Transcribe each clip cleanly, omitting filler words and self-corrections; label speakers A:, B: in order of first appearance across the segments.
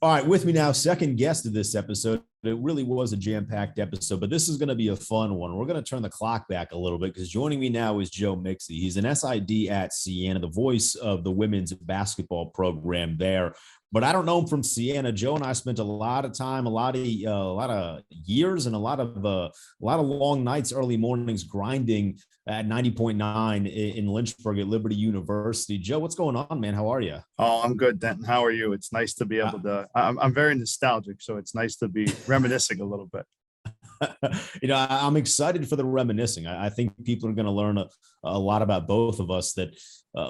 A: All right, with me now, second guest of this episode. It really was a jam-packed episode, but this is going to be a fun one. We're going to turn the clock back a little bit because joining me now is Joe Mixie. He's an SID at Siena, the voice of the women's basketball program there. But I don't know him from Siena. Joe and I spent a lot of time, a lot of years, and a lot of long nights, early mornings grinding at 90.9 in Lynchburg at Liberty University. Joe, what's going on, man? How are you?
B: Oh, I'm good, Denton. How are you? It's nice to be able to. I'm very nostalgic, so it's nice to be reminiscing a little bit.
A: I'm excited for the reminiscing. I think people are going to learn a lot about both of us that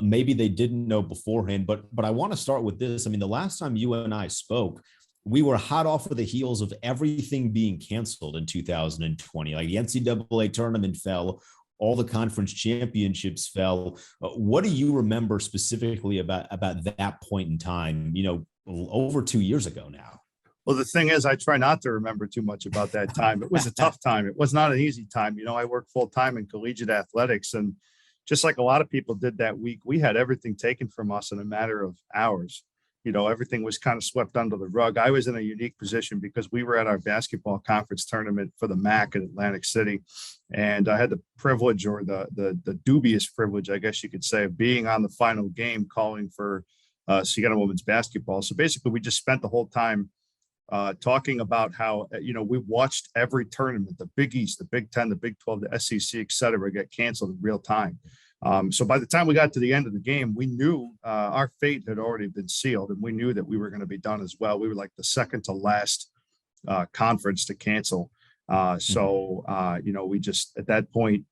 A: maybe they didn't know beforehand. But I want to start with this. I mean, the last time you and I spoke, we were hot off of the heels of everything being canceled in 2020. Like the NCAA tournament fell. All the conference championships fell. What do you remember specifically about that point in time, over 2 years ago now?
B: Well, the thing is, I try not to remember too much about that time. It was a tough time. It was not an easy time. I worked full time in collegiate athletics, and just like a lot of people did that week, we had everything taken from us in a matter of hours. Everything was kind of swept under the rug. I was in a unique position because we were at our basketball conference tournament for the MAC in Atlantic City. And I had the privilege, or the dubious privilege, I guess you could say, of being on the final game calling for Siena women's basketball. So basically, we just spent the whole time talking about how, we watched every tournament, the Big East, the Big Ten, the Big 12, the SEC, et cetera, get canceled in real time. So by the time we got to the end of the game, we knew our fate had already been sealed, and we knew that we were going to be done as well. We were like the second to last conference to cancel. We just, at that point,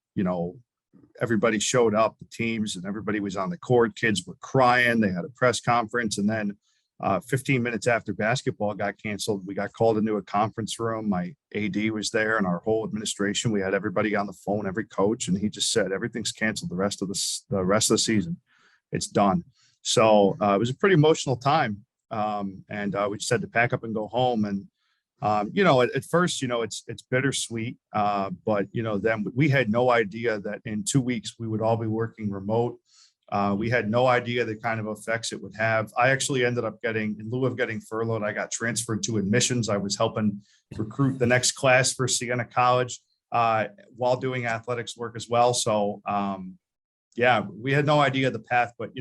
B: everybody showed up, the teams, and everybody was on the court. Kids were crying. They had a press conference. And then 15 minutes after basketball got canceled, we got called into a conference room. My AD was there and our whole administration. We had everybody on the phone, every coach, and he just said, everything's canceled the rest of the season. It's done. So it was a pretty emotional time. We just had to pack up and go home. And, at first, it's bittersweet. But then we had no idea that in 2 weeks we would all be working remote. We had no idea the kind of effects it would have. I actually ended up in lieu of getting furloughed, I got transferred to admissions. I was helping recruit the next class for Siena College while doing athletics work as well. So, we had no idea the path, but,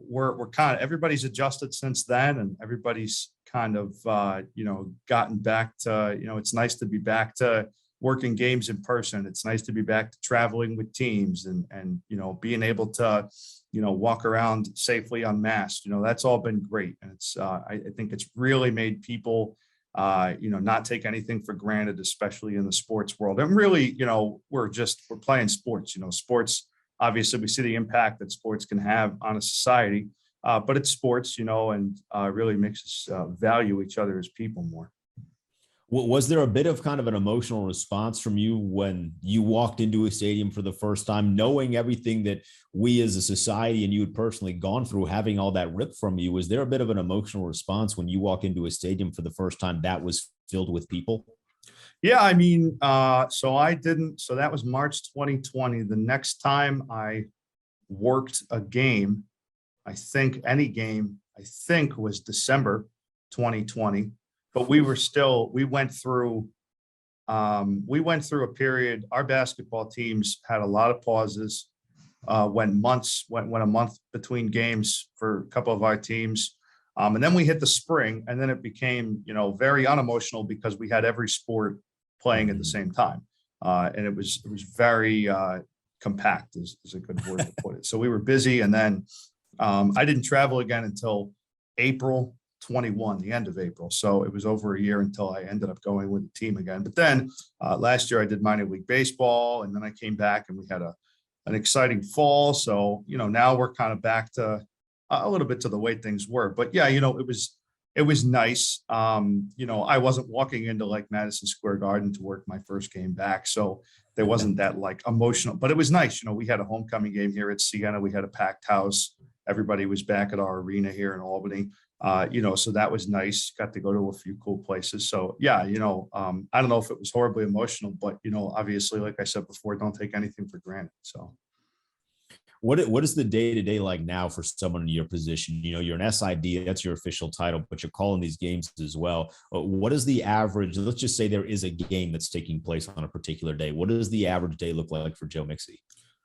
B: we're kind of, everybody's adjusted since then, and everybody's kind of, gotten back to, it's nice to be back to working games in person. It's nice to be back to traveling with teams and being able to, walk around safely unmasked. That's all been great. And it's, I think it's really made people, not take anything for granted, especially in the sports world. And really, we're playing sports. Sports, obviously we see the impact that sports can have on a society, but it's sports, and really makes us value each other as people more.
A: Was there a bit of kind of an emotional response from you when you walked into a stadium for the first time, knowing everything that we as a society and you had personally gone through, having all that ripped from you? Was there a bit of an emotional response when you walk into a stadium for the first time that was filled with people?
B: Yeah, I mean, so that was March 2020. The next time I worked a game, was December 2020. But we went through a period. Our basketball teams had a lot of pauses, went a month between games for a couple of our teams. And then we hit the spring, and then it became, very unemotional because we had every sport playing at the same time. And it was very compact is a good word to put it. So we were busy. And then I didn't travel again until April 21, the end of April. So it was over a year until I ended up going with the team again. But then last year I did minor league baseball, and then I came back and we had an exciting fall. So, now we're kind of back to a little bit to the way things were. But yeah, it was nice. I wasn't walking into like Madison Square Garden to work my first game back. So there wasn't that like emotional, but it was nice. We had a homecoming game here at Siena. We had a packed house. Everybody was back at our arena here in Albany. So that was nice. Got to go to a few cool places. So yeah, I don't know if it was horribly emotional, but obviously, like I said before, don't take anything for granted. So
A: What is the day-to-day like now for someone in your position? You know, you're an SID, that's your official title, but you're calling these games as well. What is the average? Let's just say there is a game that's taking place on a particular day. What does the average day look like for Joe Mixie?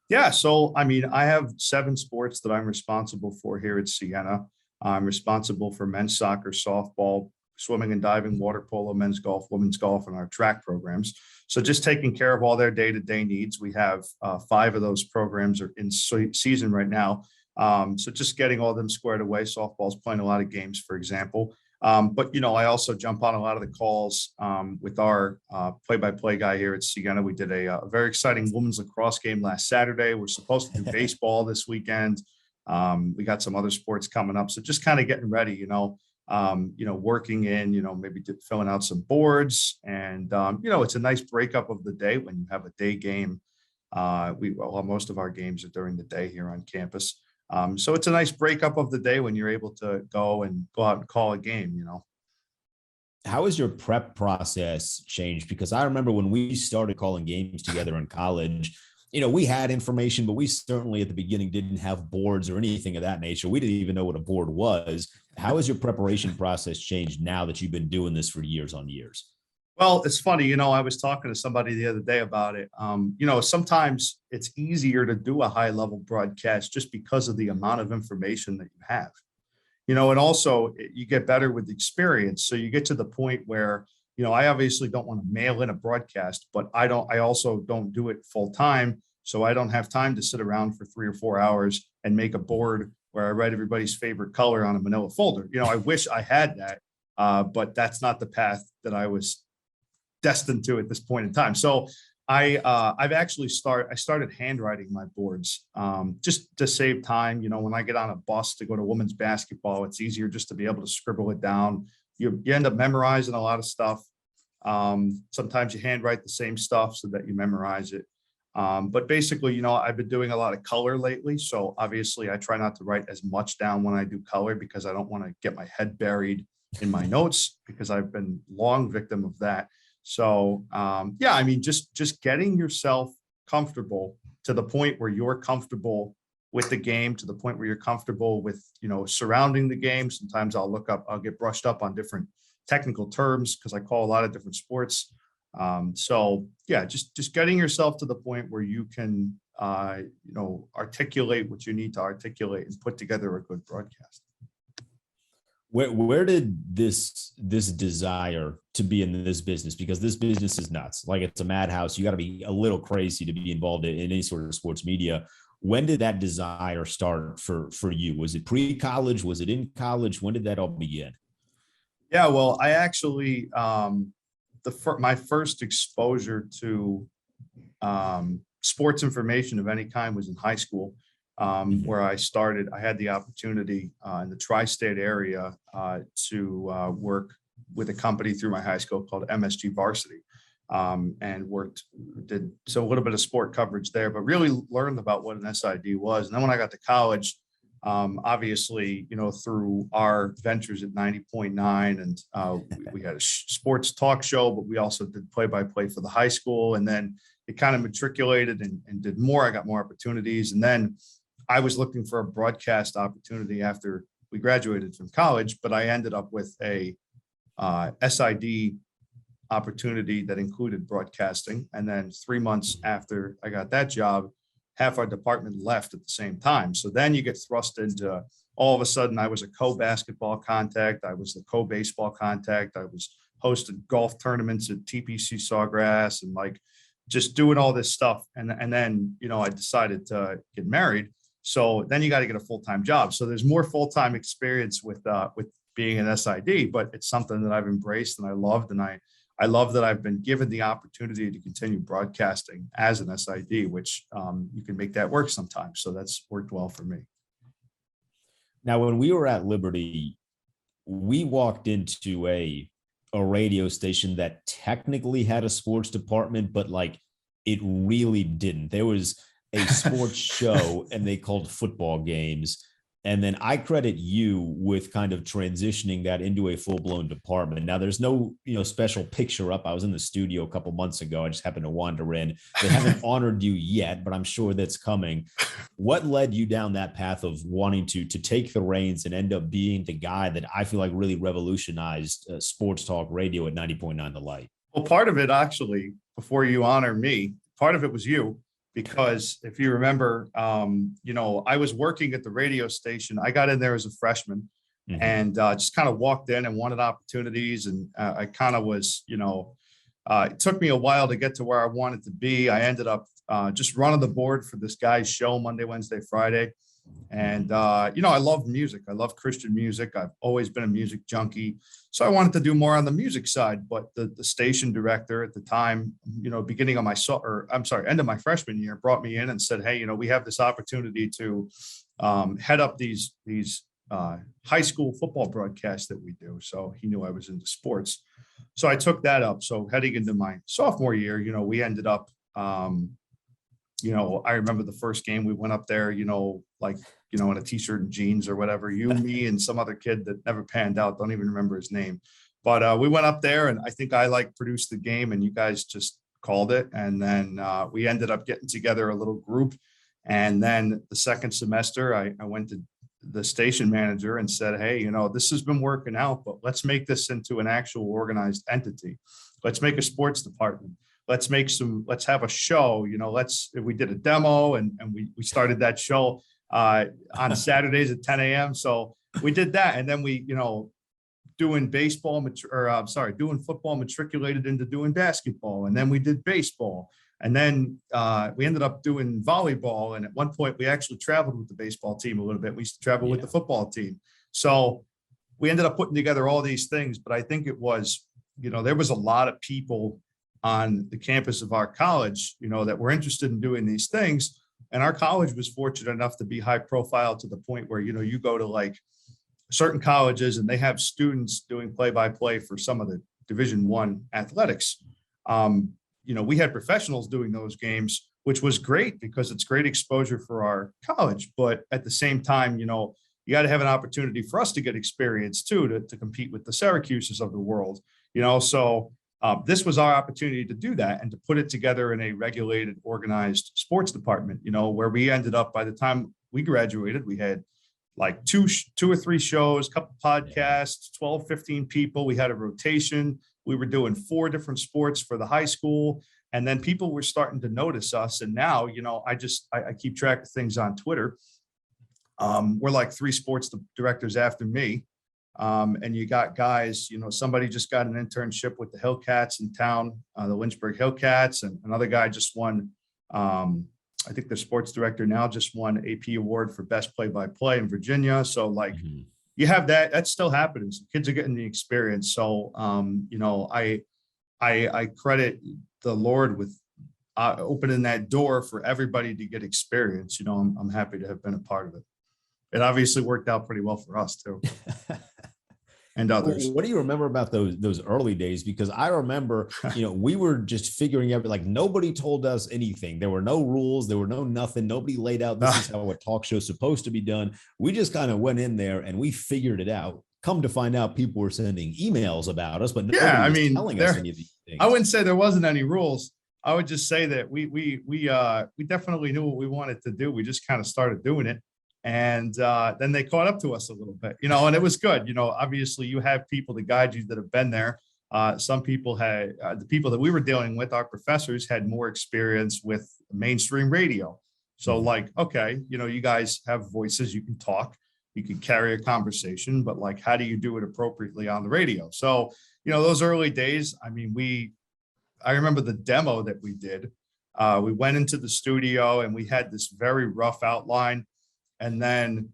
B: Yeah. So, I mean, I have 7 sports that I'm responsible for here at Siena. I'm responsible for men's soccer, softball, swimming and diving, water polo, men's golf, women's golf, and our track programs. So just taking care of all their day-to-day needs. We have 5 of those programs are in season right now. So just getting all them squared away. Softball's playing a lot of games, for example. But, you know, I also jump on a lot of the calls with our play-by-play guy here at Siena. We did a very exciting women's lacrosse game last Saturday. We're supposed to do baseball this weekend. We got some other sports coming up. So just kind of getting ready, working in, maybe filling out some boards. And, it's a nice breakup of the day when you have a day game. Most of our games are during the day here on campus. So it's a nice breakup of the day when you're able to go out and call a game.
A: How has your prep process changed? Because I remember when we started calling games together in college, we had information, but we certainly at the beginning didn't have boards or anything of that nature. We didn't even know what a board was. How has your preparation process changed now that you've been doing this for years on years?
B: Well, it's funny, I was talking to somebody the other day about it. Sometimes it's easier to do a high level broadcast just because of the amount of information that you have, and also you get better with experience. So you get to the point where, I obviously don't want to mail in a broadcast, but I also don't do it full time. So I don't have time to sit around for 3 or 4 hours and make a board where I write everybody's favorite color on a manila folder. I wish I had that, but that's not the path that I was destined to at this point in time. So I've actually started handwriting my boards just to save time. When I get on a bus to go to women's basketball, it's easier just to be able to scribble it down. You end up memorizing a lot of stuff. Sometimes you handwrite the same stuff so that you memorize it. But basically, I've been doing a lot of color lately. So obviously I try not to write as much down when I do color because I don't want to get my head buried in my notes because I've been long victim of that. So, just getting yourself comfortable to the point where you're comfortable with the game, to the point where you're comfortable with, surrounding the game. Sometimes I'll get brushed up on different technical terms because I call a lot of different sports. Just getting yourself to the point where you can, articulate what you need to articulate and put together a good broadcast.
A: Where did this desire to be in this business, because this business is nuts, like it's a madhouse. You got to be a little crazy to be involved in any sort of sports media. When did that desire start for you? Was it pre-college? Was it in college? When did that all begin?
B: Yeah, well, I actually my first exposure to sports information of any kind was in high school. Where I had the opportunity in the tri-state area to work with a company through my high school called MSG Varsity, and did a little bit of sport coverage there, but really learned about what an SID was. And then when I got to college, obviously, through our ventures at 90.9, and we had a sports talk show, but we also did play-by-play for the high school. And then it kind of matriculated and did more. I got more opportunities. And then I was looking for a broadcast opportunity after we graduated from college, but I ended up with a SID opportunity that included broadcasting. And then 3 months after I got that job, half our department left at the same time. So then you get thrust into, all of a sudden I was a co-basketball contact. I was the co-baseball contact. I was hosting golf tournaments at TPC Sawgrass and just doing all this stuff. And then, I decided to get married. So then you got to get a full-time job. So there's more full-time experience with being an SID, but it's something that I've embraced and I loved. And I love that I've been given the opportunity to continue broadcasting as an SID, which you can make that work sometimes. So that's worked well for me.
A: Now, when we were at Liberty, we walked into a radio station that technically had a sports department, but it really didn't. There was a sports show and they called football games, And then I credit you with kind of transitioning that into a full-blown department. Now, there's no, special picture up. I was in the studio a couple months ago. I just happened to wander in. They haven't honored you yet, but I'm sure that's coming. What led you down that path of wanting to take the reins and end up being the guy that I feel like really revolutionized sports talk radio at 90.9 The Light?
B: Well, part of it actually, before you honor me, part of it was you. Because if you remember, I was working at the radio station. I got in there as a freshman and just kind of walked in and wanted opportunities. And I kind of was, it took me a while to get to where I wanted to be. I ended up just running the board for this guy's show Monday, Wednesday, Friday. And, I love music. I love Christian music. I've always been a music junkie. So I wanted to do more on the music side, but the station director at the time, beginning of end of my freshman year, brought me in and said, hey, we have this opportunity to head up these high school football broadcasts that we do. So he knew I was into sports. So I took that up. So heading into my sophomore year, we ended up, I remember the first game we went up there, in a t-shirt and jeans or whatever, me and some other kid that never panned out. Don't even remember his name, but we went up there and I think I produced the game and you guys just called it. And then we ended up getting together a little group. And then the second semester, I went to the station manager and said, hey, this has been working out, but let's make this into an actual organized entity. Let's make a sports department. Let's have a show, we did a demo and we started that show on Saturdays at 10 a.m. So we did that. And then we, doing football matriculated into doing basketball. And then we did baseball. And then we ended up doing volleyball. And at one point we actually traveled with the baseball team a little bit. We used to travel with the football team. So we ended up putting together all these things, but I think it was, there was a lot of people on the campus of our college, that were interested in doing these things. And our college was fortunate enough to be high profile to the point where, you go to certain colleges and they have students doing play-by-play for some of the Division I athletics. We had professionals doing those games, which was great because it's great exposure for our college. But at the same time, you got to have an opportunity for us to get experience too, to compete with the Syracuses of the world, so this was our opportunity to do that and to put it together in a regulated, organized sports department, where we ended up, by the time we graduated, we had two or three shows, a couple podcasts, 12, 15 people. We had a rotation. We were doing 4 different sports for the high school. And then people were starting to notice us. And now, I keep track of things on Twitter. We're 3 sports directors after me. And you got guys, somebody just got an internship with the Hillcats in town, the Lynchburg Hillcats, and another guy just won, I think the sports director now just won AP award for best play-by-play in Virginia. So you have that's still happening. So kids are getting the experience. So, I credit the Lord with opening that door for everybody to get experience. I'm happy to have been a part of it. It obviously worked out pretty well for us too. And others.
A: What do you remember about those early days? Because I remember, we were just figuring out, nobody told us anything. There were no rules. There were nothing. Nobody laid out, this is how a talk show is supposed to be done. We just kind of went in there and we figured it out. Come to find out, people were sending emails about us, but nobody was telling us any of these things.
B: I wouldn't say there wasn't any rules. I would just say that we definitely knew what we wanted to do. We just kind of started doing it. And then they caught up to us a little bit, and it was good. Obviously you have people to guide you that have been there. Some people had, the people that we were dealing with, our professors had more experience with mainstream radio. So okay, you guys have voices, you can talk, you can carry a conversation, but how do you do it appropriately on the radio? So, those early days, I remember the demo that we did. We went into the studio and we had this very rough outline. And then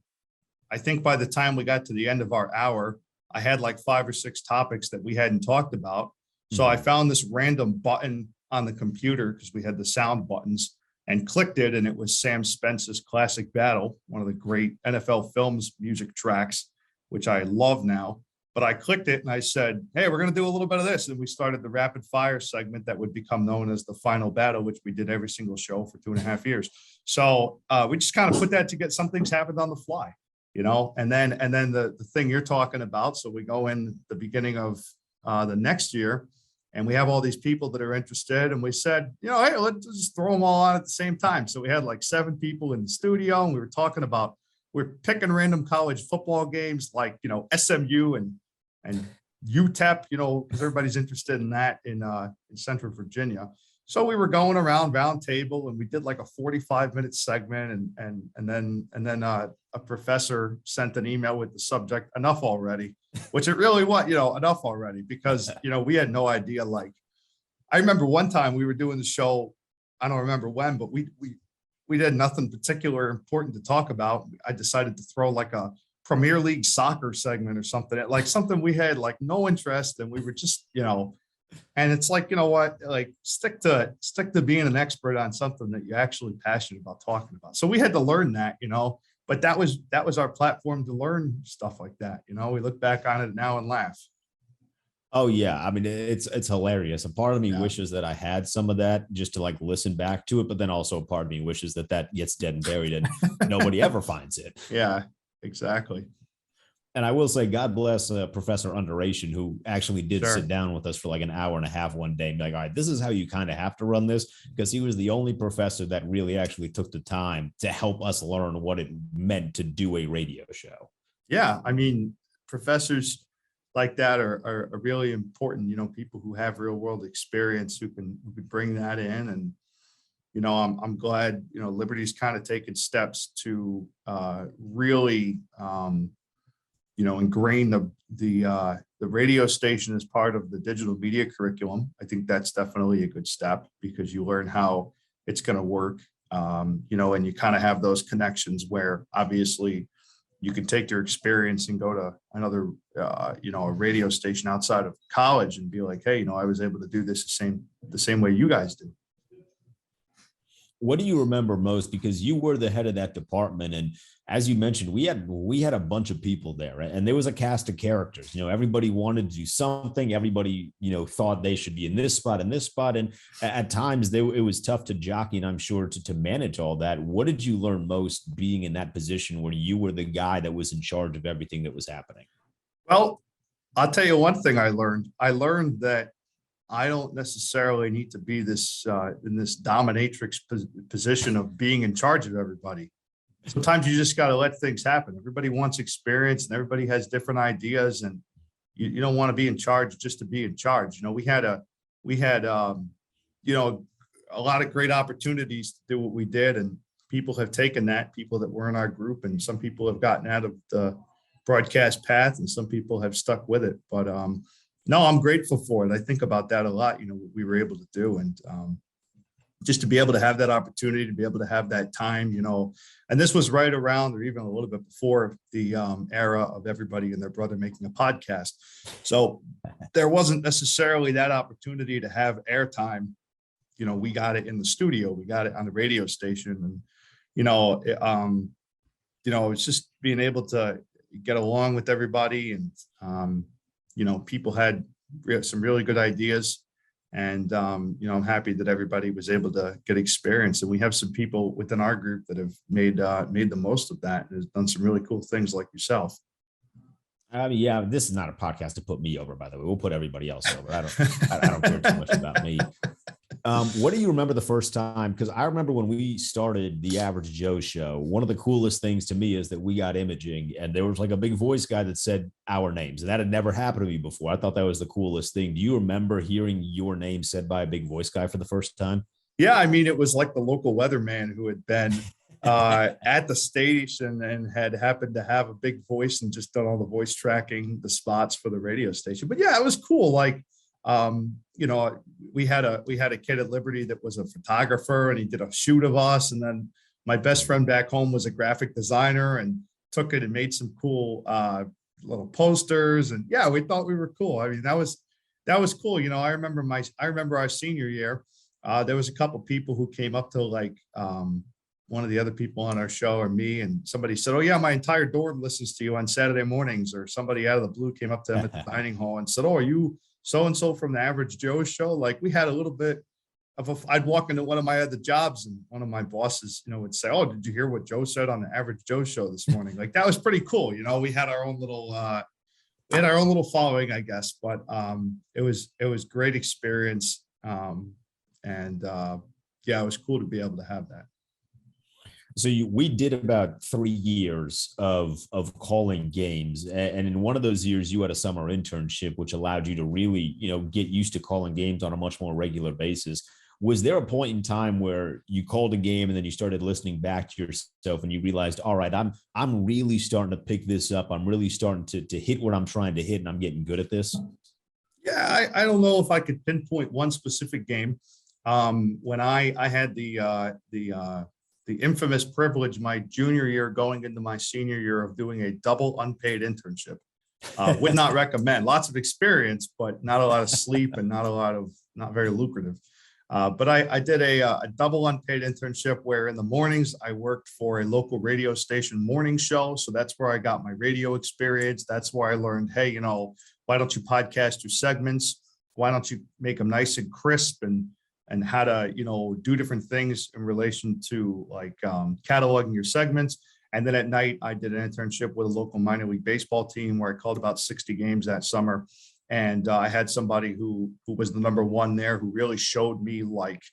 B: I think by the time we got to the end of our hour, I had 5 or 6 topics that we hadn't talked about. So I found this random button on the computer because we had the sound buttons and clicked it. And it was Sam Spence's Classic Battle, one of the great NFL Films music tracks, which I love now. But I clicked it and I said, hey, we're going to do a little bit of this. And we started the rapid fire segment that would become known as the Final Battle, which we did every single show for 2.5 years. So we just kind of put that to get some things happened on the fly. and then the thing you're talking about. So we go in the beginning of the next year, and we have all these people that are interested, and we said, hey, let's just throw them all on at the same time. So we had like 7 people in the studio, and we were talking about, we're picking random college football games like, SMU and UTEP, because everybody's interested in that in Central Virginia. So we were going around round table, and we did like a 45-minute segment, and then a professor sent an email with the subject, "Enough already," which it really was, enough already, because we had no idea. Like, I remember one time we were doing the show, I don't remember when, but we had nothing particular important to talk about. I decided to throw like a Premier League soccer segment or something, like something we had like no interest, and we were just, and it's like, what, like stick to being an expert on something that you're actually passionate about talking about. So we had to learn that, but that was our platform to learn stuff like that. We look back on it now and laugh.
A: Oh yeah. I mean, it's hilarious. A part of me wishes that I had some of that just to like listen back to it. But then also a part of me wishes that gets dead and buried and nobody ever finds it.
B: Yeah, exactly.
A: And I will say, God bless Professor Underration, who actually did sit down with us for like an hour and a half one day and be like, all right, this is how you kind of have to run this, because he was the only professor that really actually took the time to help us learn what it meant to do a radio show. Yeah.
B: I mean, professors like that are really important, people who have real world experience who can bring that in. And, I'm glad, Liberty's kind of taken steps to really, ingrain the radio station as part of the digital media curriculum. I think that's definitely a good step, because you learn how it's going to work, and you kind of have those connections where obviously you can take your experience and go to another, a radio station outside of college and be like, hey, I was able to do this the same way you guys do.
A: What do you remember most? Because you were the head of that department. And as you mentioned, we had a bunch of people there, right? And there was a cast of characters. Everybody wanted to do something. Everybody, thought they should be in this spot and this spot. And at times it was tough to jockey, and I'm sure to manage all that. What did you learn most being in that position where you were the guy that was in charge of everything that was happening?
B: Well, I'll tell you one thing I learned. I learned that I don't necessarily need to be this in this dominatrix position of being in charge of everybody. Sometimes you just got to let things happen. Everybody wants experience, and everybody has different ideas, and you don't want to be in charge just to be in charge. We had a lot of great opportunities to do what we did, and people have taken that. People that were in our group, and some people have gotten out of the broadcast path, and some people have stuck with it. But no, I'm grateful for it. I think about that a lot, what we were able to do. And just to be able to have that opportunity, to be able to have that time, and this was right around or even a little bit before the era of everybody and their brother making a podcast. So there wasn't necessarily that opportunity to have airtime. We got it in the studio, we got it on the radio station. And, it's just being able to get along with everybody. And, people had some really good ideas, and, I'm happy that everybody was able to get experience. And we have some people within our group that have made the most of that and has done some really cool things like yourself.
A: I mean, yeah, this is not a podcast to put me over, by the way. We'll put everybody else over. I don't care too much about me. What do you remember the first time? Because I remember when we started the Average Joe show, one of the coolest things to me is that we got imaging, and there was like a big voice guy that said our names, and that had never happened to me before. I thought that was the coolest thing. Do you remember hearing your name said by a big voice guy for the first time?
B: Yeah, I mean, it was like the local weatherman who had been at the station and had happened to have a big voice and just done all the voice tracking, the spots for the radio station. But yeah, it was cool. Like, we had a kid at Liberty that was a photographer, and he did a shoot of us. And then my best friend back home was a graphic designer and took it and made some cool little posters. And yeah, we thought we were cool. I mean, that was cool. I remember our senior year. There was a couple people who came up to like one of the other people on our show or me, and somebody said, "Oh yeah, my entire dorm listens to you on Saturday mornings." Or somebody out of the blue came up to them at the dining hall and said, "Oh, are you so-and-so from the Average Joe show?" Like, we had a little bit I'd walk into one of my other jobs and one of my bosses, would say, "Oh, did you hear what Joe said on the Average Joe show this morning?" Like that was pretty cool. We had our own little following, I guess, but it was great experience. And yeah, it was cool to be able to have that.
A: So we did about 3 years of calling games, and in one of those years, you had a summer internship, which allowed you to really, get used to calling games on a much more regular basis. Was there a point in time where you called a game and then you started listening back to yourself and you realized, all right, I'm really starting to pick this up. I'm really starting to hit what I'm trying to hit, and I'm getting good at this?
B: Yeah, I don't know if I could pinpoint one specific game. When I had the infamous privilege my junior year going into my senior year of doing a double unpaid internship. Would not recommend. Lots of experience, but not a lot of sleep and not very lucrative. But I did a double unpaid internship where in the mornings I worked for a local radio station morning show. So that's where I got my radio experience. That's where I learned, hey, why don't you podcast your segments? Why don't you make them nice and crisp and how to, do different things in relation to like cataloging your segments. And then at night, I did an internship with a local minor league baseball team where I called about 60 games that summer. And I had somebody who was the number one there who really showed me like,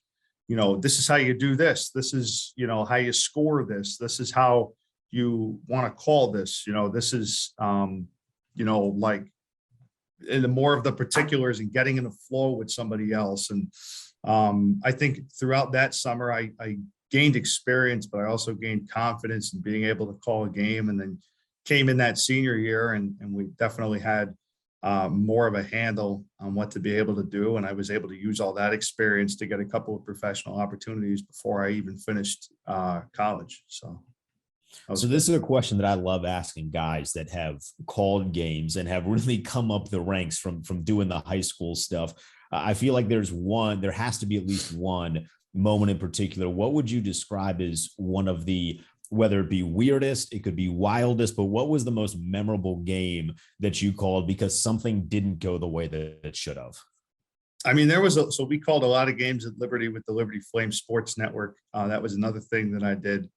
B: this is how you do this. This is, how you score this. This is how you want to call this. This is, like in the more of the particulars and getting in a flow with somebody else. And I think throughout that summer, I gained experience, but I also gained confidence in being able to call a game, and then came in that senior year and we definitely had more of a handle on what to be able to do. And I was able to use all that experience to get a couple of professional opportunities before I even finished college. So
A: this is a question that I love asking guys that have called games and have really come up the ranks from doing the high school stuff. I feel like there has to be at least one moment in particular. What would you describe as one of the, whether it be weirdest, it could be wildest, but what was the most memorable game that you called because something didn't go the way that it should have?
B: I mean, so we called a lot of games at Liberty with the Liberty Flame Sports Network. That was another thing that I did.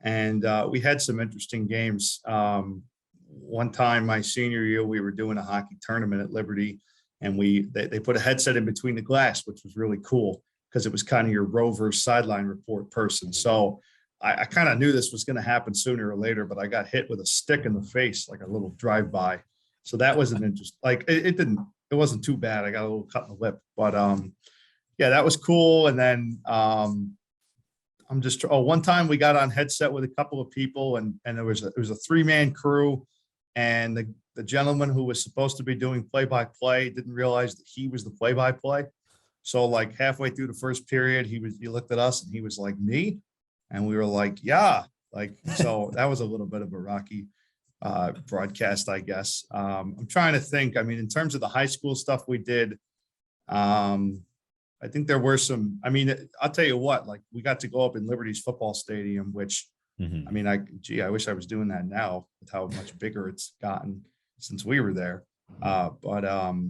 B: And we had some interesting games. One time my senior year, we were doing a hockey tournament at Liberty, and they put a headset in between the glass, which was really cool because it was kind of your Rovers sideline report person. So I kind of knew this was going to happen sooner or later, but I got hit with a stick in the face, like a little drive-by. So that was an interest. Like it wasn't too bad. I got a little cut in the lip, but yeah, that was cool. And then one time we got on headset with a couple of people, and it was a 3-man crew, and the gentleman who was supposed to be doing play-by-play didn't realize that he was the play-by-play. So like halfway through the first period, he looked at us and he was like, "Me?" And we were like, "Yeah." Like, so that was a little bit of a rocky broadcast, I guess. I'm trying to think. I mean, in terms of the high school stuff we did, I think there were some, I mean, I'll tell you what, like we got to go up in Liberty's football stadium, which, I mean, I wish I was doing that now with how much bigger it's gotten since we were there. But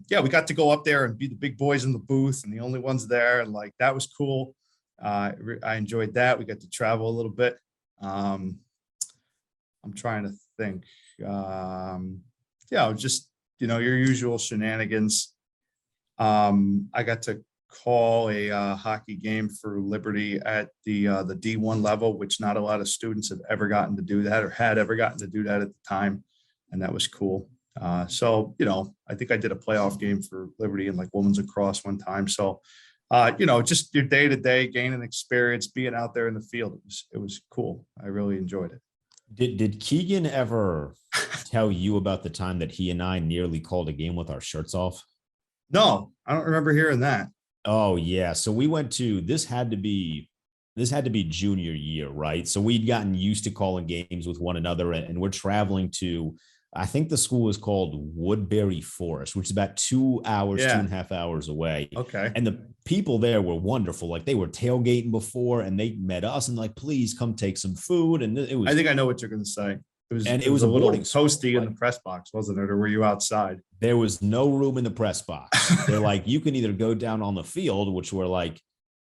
B: yeah, we got to go up there and be the big boys in the booth and the only ones there. And like, that was cool. I enjoyed that. We got to travel a little bit. I'm trying to think. Yeah, just, your usual shenanigans. I got to call a hockey game for Liberty at the D1 level, which not a lot of students have ever gotten to do that or had ever gotten to do that at the time. And that was cool. So, I think I did a playoff game for Liberty in like women's lacrosse one time. So, just your day to day gaining experience, being out there in the field. It was cool. I really enjoyed it.
A: Did Keegan ever tell you about the time that he and I nearly called a game with our shirts off?
B: No, I don't remember hearing that.
A: Oh yeah. So we went to, this had to be junior year, right? So we'd gotten used to calling games with one another, and we're traveling to, I think the school is called Woodbury Forest, which is about 2 hours, 2.5 hours away.
B: Okay.
A: And the people there were wonderful. Like they were tailgating before and they met us and like, please come take some food. And it was,
B: I think I know what you're going to say.
A: It was a
B: little
A: boarding
B: toasty in the press box, wasn't it? Or were you outside?
A: There was no room in the press box. They're like, you can either go down on the field, which were like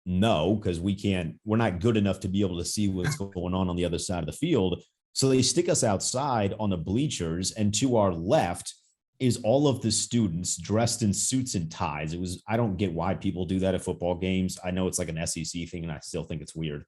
A: no, because we're not good enough to be able to see what's going on the other side of the field. So they stick us outside on the bleachers, and to our left is all of the students dressed in suits and ties. I don't get why people do that at football games. I know it's like an SEC thing, and I still think it's weird.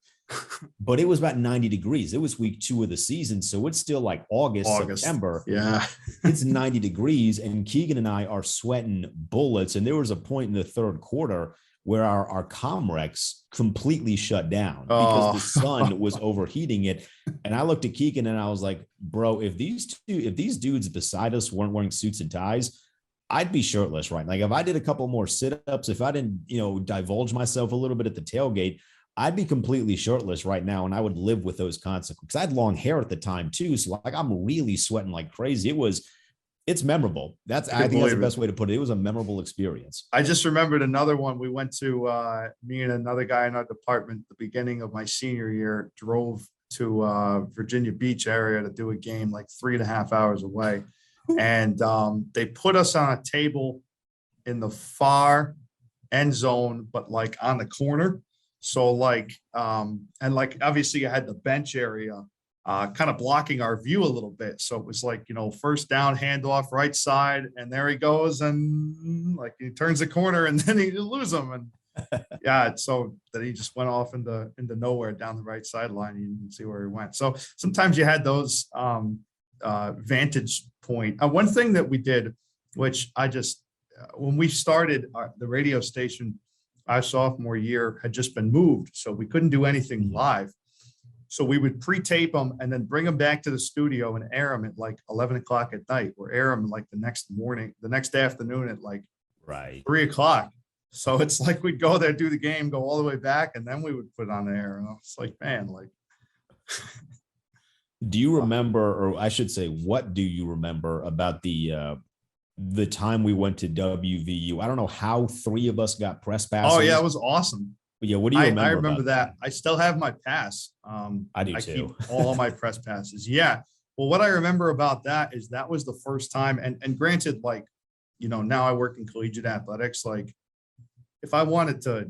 A: But it was about 90 degrees. It was week 2 of the season. So it's still like August. September.
B: Yeah.
A: It's 90 degrees, and Keegan and I are sweating bullets. And there was a point in the third quarter where our Comrex completely shut down because the sun was overheating it. And I looked at Keegan and I was like, bro, if these dudes beside us weren't wearing suits and ties, I'd be shirtless, right? Like if I did a couple more sit-ups, if I didn't, divulge myself a little bit at the tailgate, I'd be completely shirtless right now. And I would live with those consequences. I had long hair at the time too. So like, I'm really sweating like crazy. It's memorable. I think that's the best way to put it. It was a memorable experience.
B: I just remembered another one. We went to, me and another guy in our department, the beginning of my senior year, drove to Virginia Beach area to do a game like 3.5 hours away. And they put us on a table in the far end zone, but like on the corner. So like, and like, obviously I had the bench area kind of blocking our view a little bit. So it was like, first down, handoff, right side, and there he goes. And like he turns the corner and then you lose him. And yeah, so that he just went off into nowhere down the right sideline. You didn't see where he went. So sometimes you had those vantage point. One thing that we did, which I just, when we started the radio station, our sophomore year had just been moved. So we couldn't do anything live. So we would pre-tape them and then bring them back to the studio and air them at like 11 o'clock at night, or air them like the next afternoon at like 3 o'clock. So it's like, we'd go there, do the game, go all the way back, and then we would put it on the air. And it's like, man, like.
A: Do you remember, or I should say, what do you remember about the time we went to WVU? I don't know how 3 of us got press passes.
B: Oh yeah, it was awesome.
A: Yeah, what do you remember?
B: I remember that. I still have my pass.
A: I do too.
B: Keep all my press passes. Yeah. Well, what I remember about that is that was the first time. And granted, like, now I work in collegiate athletics. Like, if I wanted to,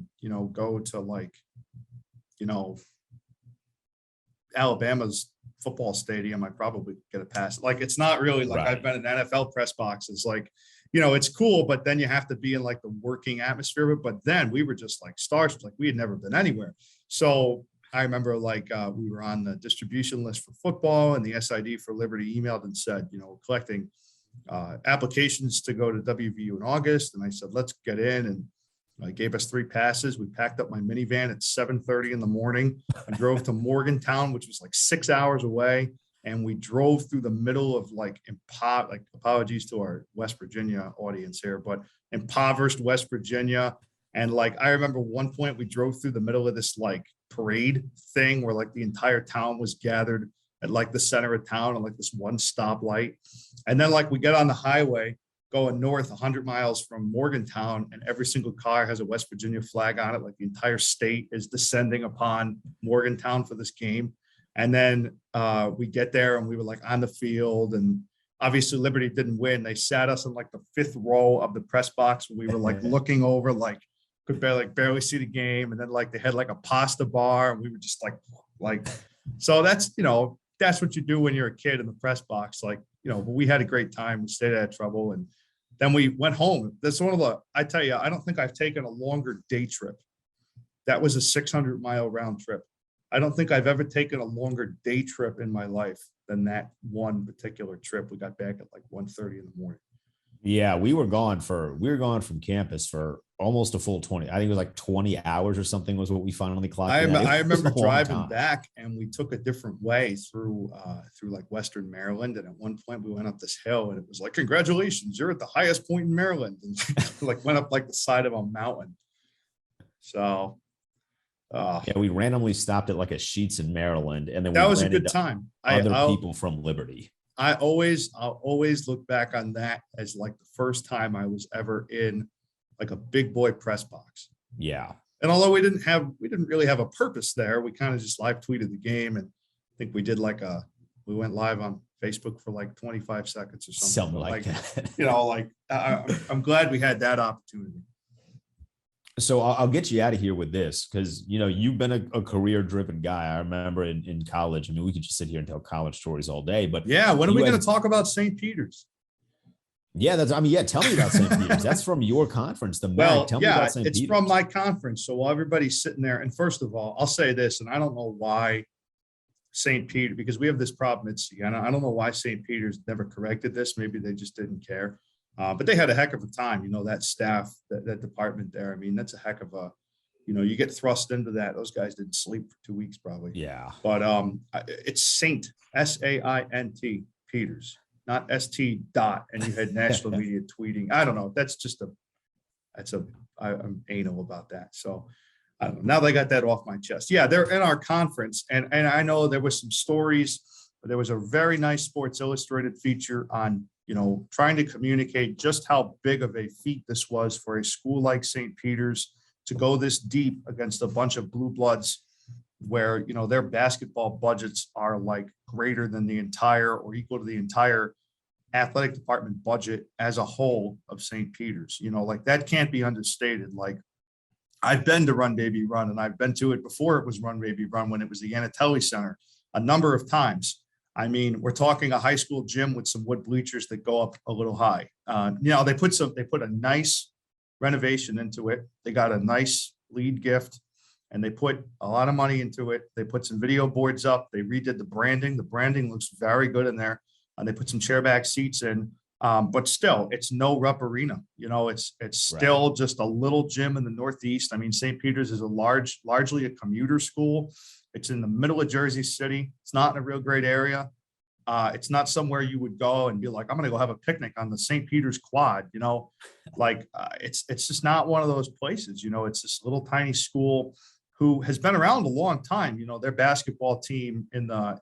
B: go to like, Alabama's football stadium, I probably get a pass. Like, it's not really like I've been in NFL press boxes. Like, it's cool, but then you have to be in like the working atmosphere. But then we were just like stars, like we had never been anywhere. So I remember like we were on the distribution list for football, and the SID for Liberty emailed and said, collecting applications to go to WVU in August. And I said, let's get in. And I gave us 3 passes. We packed up my minivan at 7:30 in the morning and drove to Morgantown, which was like 6 hours away. And we drove through the middle of like apologies to our West Virginia audience here, but impoverished West Virginia. And like, I remember one point we drove through the middle of this like parade thing where like the entire town was gathered at like the center of town on like this one stoplight. And then like we get on the highway going north 100 miles from Morgantown, and every single car has a West Virginia flag on it. Like the entire state is descending upon Morgantown for this game. And then we get there and we were like on the field, and obviously Liberty didn't win. They sat us in like the 5th row of the press box. We were like looking over, like could barely see the game. And then like they had like a pasta bar, and we were just like, so that's, that's what you do when you're a kid in the press box. Like, but we had a great time. We stayed out of trouble. And then we went home. That's I tell you, I don't think I've taken a longer day trip. That was a 600-mile round trip. I don't think I've ever taken a longer day trip in my life than that one particular trip. We got back at like 1:30 in the morning.
A: Yeah, we were gone from campus for almost a full 20. I think it was like 20 hours or something was what we finally clocked.
B: I remember driving back, and we took a different way through like Western Maryland. And at one point we went up this hill, and it was like, congratulations, you're at the highest point in Maryland. And like went up like the side of a mountain. So yeah,
A: we randomly stopped at like a Sheetz in Maryland, and then
B: that was a good time.
A: Other people from Liberty.
B: I'll always look back on that as like the first time I was ever in like a big boy press box.
A: Yeah.
B: And although we didn't really have a purpose there, we kind of just live tweeted the game. And I think we did we went live on Facebook for like 25 seconds or something.
A: Something like that.
B: I'm glad we had that opportunity.
A: So I'll get you out of here with this because, you've been a career driven guy. I remember in college. I mean, we could just sit here and tell college stories all day, but
B: Yeah. When are we going to talk about St. Peter's?
A: Yeah, tell me about St. Peter's. That's from your conference, the MAC.
B: Well,
A: Tell me about St. Peter's.
B: It's from my conference. So while everybody's sitting there, and first of all, I'll say this, and I don't know why St. Peter, because we have this problem at Siena. I don't know why St. Peter's never corrected this. Maybe they just didn't care. But they had a heck of a time, that staff, that department there. I mean, that's a heck of a, you get thrust into that. Those guys didn't sleep for 2 weeks probably.
A: Yeah.
B: But it's Saint, SAINT, Peters, not ST dot. And you had national media tweeting. I don't know. I'm anal about that. So I don't know. Now they got that off my chest. Yeah, they're in our conference. And I know there was some stories. There was a very nice Sports Illustrated feature on, trying to communicate just how big of a feat this was for a school like St. Peter's to go this deep against a bunch of blue bloods where, their basketball budgets are like greater than the entire or equal to the entire athletic department budget as a whole of St. Peter's. Like that can't be understated. Like I've been to Run Baby Run, and I've been to it before it was Run Baby Run when it was the Yanatelli Center a number of times. I mean, we're talking a high school gym with some wood bleachers that go up a little high. They put a nice renovation into it. They got a nice lead gift, and they put a lot of money into it. They put some video boards up. They redid the branding. The branding looks very good in there. And they put some chairback seats in. But still, it's no Rupp Arena. It's still just a little gym in the Northeast. I mean, St. Peter's is largely a commuter school. It's in the middle of Jersey City. It's not in a real great area. It's not somewhere you would go and be like, I'm going to go have a picnic on the St. Peter's Quad. It's just not one of those places. It's this little tiny school who has been around a long time. Their basketball team in the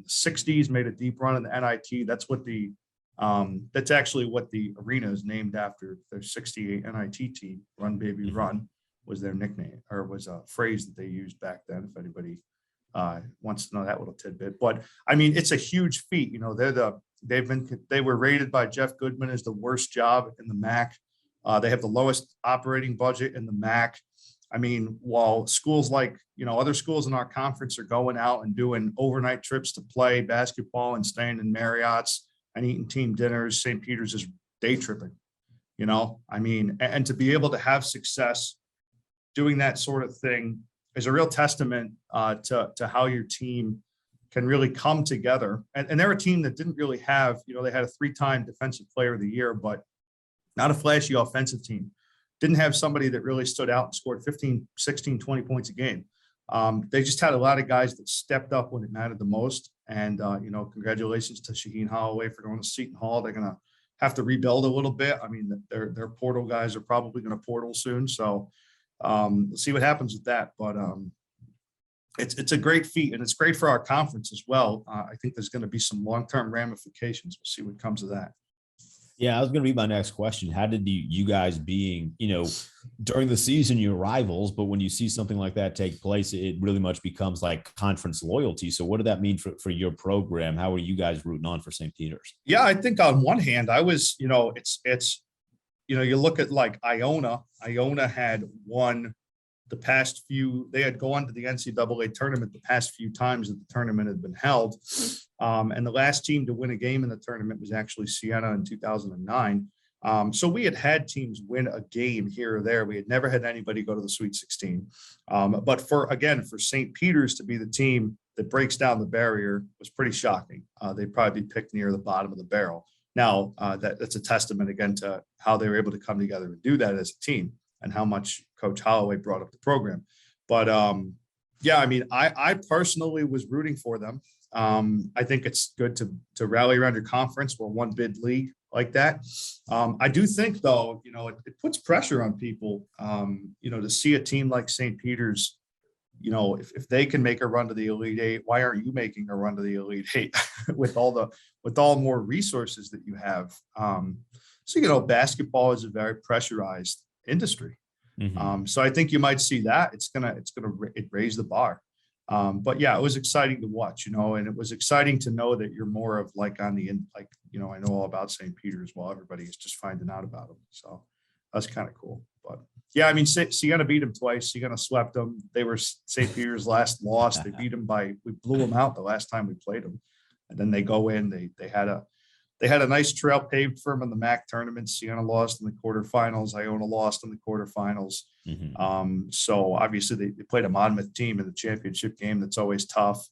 B: 60s made a deep run in the NIT. That's actually what the arena is named after. Their 68 NIT team, Run Baby Run, was their nickname, or was a phrase that they used back then. If anybody wants to know that little tidbit, but I mean, it's a huge feat. They were rated by Jeff Goodman as the worst job in the MAC. They have the lowest operating budget in the MAC. I mean, while schools like, other schools in our conference are going out and doing overnight trips to play basketball and staying in Marriott's and eating team dinners, St. Peter's is day tripping, I mean, and to be able to have success doing that sort of thing is a real testament to how your team can really come together. And they're a team that didn't really have, they had a 3-time defensive player of the year, but not a flashy offensive team. Didn't have somebody that really stood out and scored 15, 16, 20 points a game. They just had a lot of guys that stepped up when it mattered the most. And, congratulations to Shaheen Holloway for going to Seton Hall. They're going to have to rebuild a little bit. I mean, their portal guys are probably going to portal soon. So we'll see what happens with that. But it's a great feat, and it's great for our conference as well. I think there's going to be some long-term ramifications. We'll see what comes of that.
A: Yeah, I was going to read my next question. How did you guys being, during the season, you're rivals, but when you see something like that take place, it really much becomes like conference loyalty. So what did that mean for your program? How are you guys rooting on for St. Peter's?
B: Yeah, I think on one hand, I was, you look at like Iona had won the past few, they had gone to the NCAA tournament the past few times that the tournament had been held. And the last team to win a game in the tournament was actually Siena in 2009. So we had teams win a game here or there. We had never had anybody go to the Sweet 16. But for St. Peter's to be the team that breaks down the barrier was pretty shocking. They'd probably be picked near the bottom of the barrel. Now, that's a testament, again, to how they were able to come together and do that as a team and how much Coach Holloway brought up the program. But, I mean, I personally was rooting for them. I think it's good to rally around your conference. We're one bid league like that. I do think, though, it puts pressure on people, to see a team like St. Peter's, if they can make a run to the Elite Eight, why aren't you making a run to the Elite Eight with all more resources that you have? So, basketball is a very pressurized industry.
A: Mm-hmm.
B: So I think you might see that it's gonna raise the bar. But yeah, it was exciting to watch, and it was exciting to know that you're more of like on the end, like, I know all about St. Peter's while everybody is just finding out about them. So that's kind of cool. But Yeah, I mean, Siena beat them twice. Siena swept them. They were St. Peter's last loss. They beat them we blew them out the last time we played them. And then they go in, they had a nice trail paved for them in the MAC tournament. Siena lost in the quarterfinals. Iona lost in the quarterfinals. So obviously they played a Monmouth team in the championship game. That's always tough.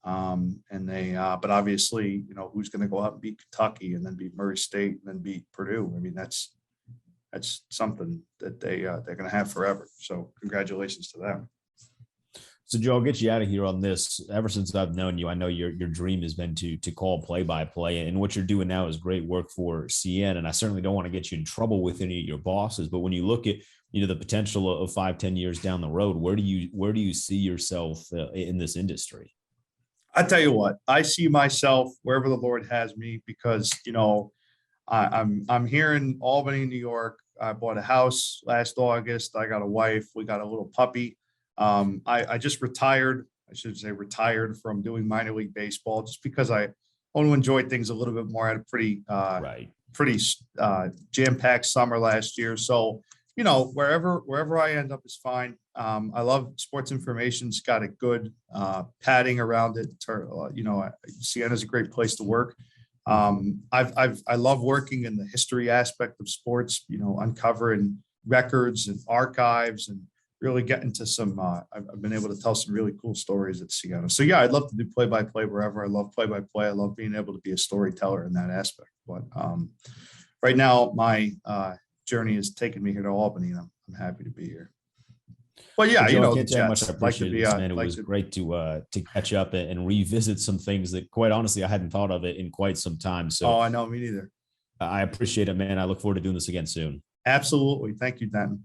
B: But obviously, who's going to go out and beat Kentucky and then beat Murray State and then beat Purdue? I mean, that's something that they're going to have forever. So congratulations to them.
A: So Joe, I'll get you out of here on this. Ever since I've known you, I know your dream has been to call play-by-play, and what you're doing now is great work for CN. And I certainly don't want to get you in trouble with any of your bosses, but when you look at the potential of 5-10 years down the road, where do you see yourself in this industry?
B: I tell you what, I see myself wherever the Lord has me, because I'm here in Albany, New York. I bought a house last August. I got a wife. We got a little puppy. I just retired. I should say retired from doing minor league baseball, just because I want to enjoy things a little bit more. I had a pretty jam-packed summer last year. So, wherever I end up is fine. I love sports information. It's got a good padding around it. Siena's a great place to work. I love working in the history aspect of sports, uncovering records and archives and really getting to some, I've been able to tell some really cool stories at Siena. So yeah, I'd love to do play-by-play wherever. I love play-by-play. I love being able to be a storyteller in that aspect. But right now my journey has taken me here to Albany, and I'm happy to be here. Well, yeah,
A: Joe, I can't tell you how much I appreciate this, man. It was great to catch up and revisit some things that, quite honestly, I hadn't thought of it in quite some time. So,
B: I know, me neither.
A: I appreciate it, man. I look forward to doing this again soon.
B: Absolutely. Thank you, Denton.